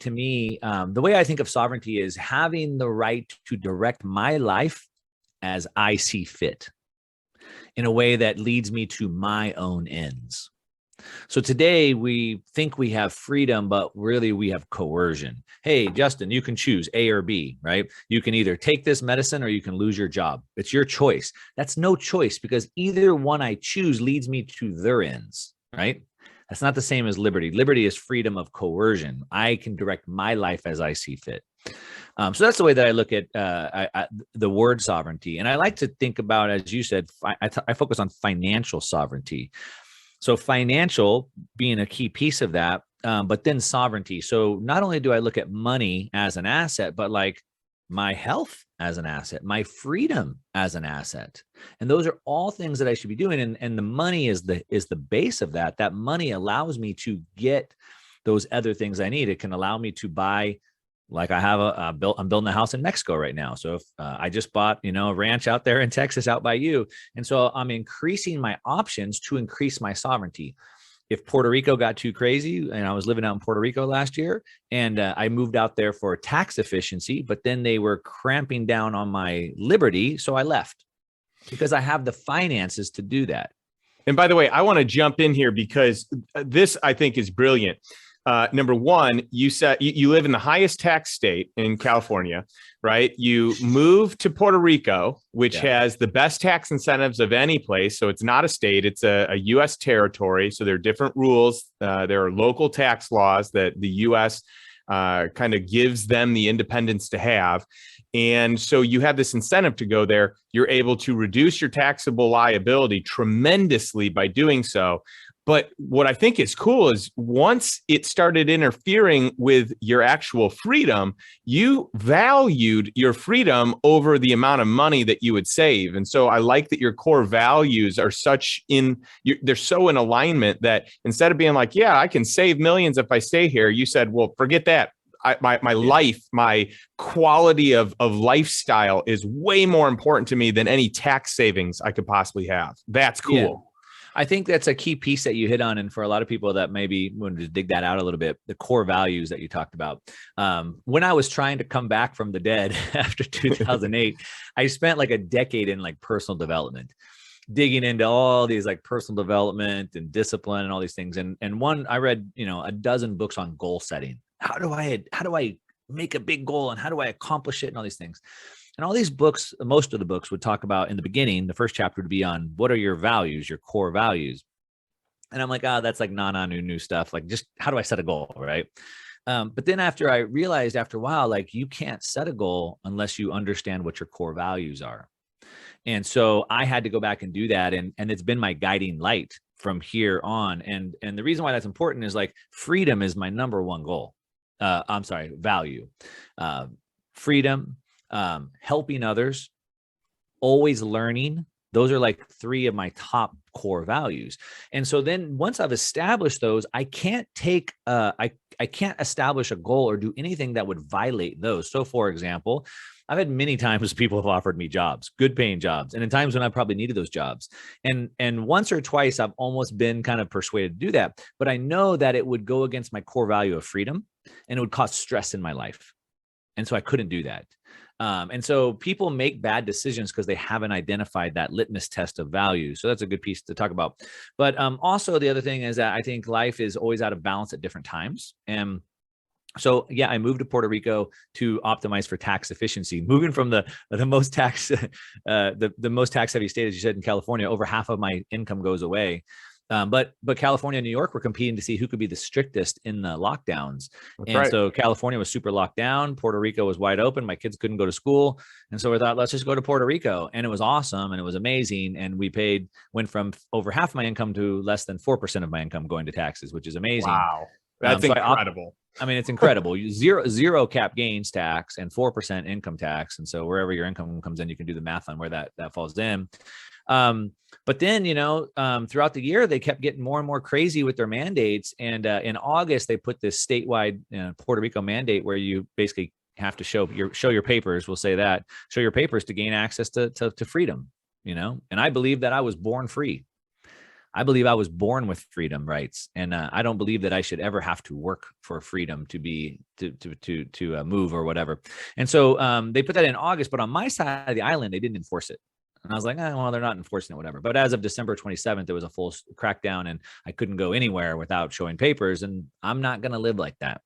to me, the way I think of sovereignty is having the right to direct my life as I see fit in a way that leads me to my own ends. So today we think we have freedom, but really we have coercion. Hey, Justin, you can choose A or B, right? You can either take this medicine or you can lose your job. It's your choice. That's no choice because either one I choose leads me to their ends, right? That's not the same as liberty. Liberty is freedom of coercion. I can direct my life as I see fit. So that's the way that I look at the word sovereignty. And I like to think about, as you said, I focus on financial sovereignty. So financial being a key piece of that, but then sovereignty. So not only do I look at money as an asset, but like my health as an asset, my freedom as an asset. And those are all things that I should be doing. And the money is the base of that. That money allows me to get those other things I need. It can allow me to buy, like I have I'm building a house in Mexico right now. So if I just bought, a ranch out there in Texas out by you. And so I'm increasing my options to increase my sovereignty. If Puerto Rico got too crazy, and I was living out in Puerto Rico last year, and I moved out there for tax efficiency, but then they were cramping down on my liberty. So I left because I have the finances to do that. And by the way, I want to jump in here because this I think is brilliant. Number one, you said you live in the highest tax state in California, right? You move to Puerto Rico, which has the best tax incentives of any place. So it's not a state, it's a U.S. territory. So there are different rules. There are local tax laws that the U.S. Kind of gives them the independence to have. And so you have this incentive to go there. You're able to reduce your taxable liability tremendously by doing so. But what I think is cool is once it started interfering with your actual freedom, you valued your freedom over the amount of money that you would save. And so I like that your core values are they're so in alignment that instead of being like, yeah, I can save millions if I stay here, you said, well, forget that. My life, my quality of lifestyle is way more important to me than any tax savings I could possibly have. That's cool. Yeah. I think that's a key piece that you hit on. And for a lot of people that maybe want to dig that out a little bit, the core values that you talked about. When I was trying to come back from the dead after 2008, I spent like a decade in like personal development, digging into all these like personal development and discipline and all these things. And one, I read, a dozen books on goal setting. How do I make a big goal and how do I accomplish it and all these things? And all these books, most of the books would talk about in the beginning, the first chapter would be on what are your values, your core values. And I'm like, that's like new stuff. Like just how do I set a goal, right? But then after I realized after a while, like you can't set a goal unless you understand what your core values are. And so I had to go back and do that. And it's been my guiding light from here on. And the reason why that's important is like freedom is my number one goal. Value, freedom, helping others, always learning. Those are like three of my top core values. And so then once I've established those, I can't I can't establish a goal or do anything that would violate those. So for example, I've had many times people have offered me jobs, good paying jobs, and in times when I probably needed those jobs. And once or twice I've almost been kind of persuaded to do that, but I know that it would go against my core value of freedom and it would cause stress in my life. And so I couldn't do that. And so people make bad decisions because they haven't identified that litmus test of value. So that's a good piece to talk about. But also the other thing is that I think life is always out of balance at different times. And so, yeah, I moved to Puerto Rico to optimize for tax efficiency. Moving from the most tax, the most tax heavy state, as you said, in California, over half of my income goes away. But California and New York were competing to see who could be the strictest in the lockdowns. So California was super locked down. Puerto Rico was wide open. My kids couldn't go to school. And so we thought, let's just go to Puerto Rico. And it was awesome. And it was amazing. And we went from over half my income to less than 4% of my income going to taxes, which is amazing. Wow. That's incredible. It's incredible. Zero cap gains tax and 4% income tax. And so wherever your income comes in, you can do the math on where that falls in. But then, throughout the year, they kept getting more and more crazy with their mandates. And in August, they put this statewide Puerto Rico mandate where you basically have to show your papers. We'll say that show your papers to gain access to freedom, and I believe that I was born free. I believe I was born with freedom rights, and I don't believe that I should ever have to work for freedom to be to move or whatever. And so they put that in August, but on my side of the island, they didn't enforce it. And I was like, well, they're not enforcing it, whatever. But as of December 27th, there was a full crackdown, and I couldn't go anywhere without showing papers. And I'm not going to live like that.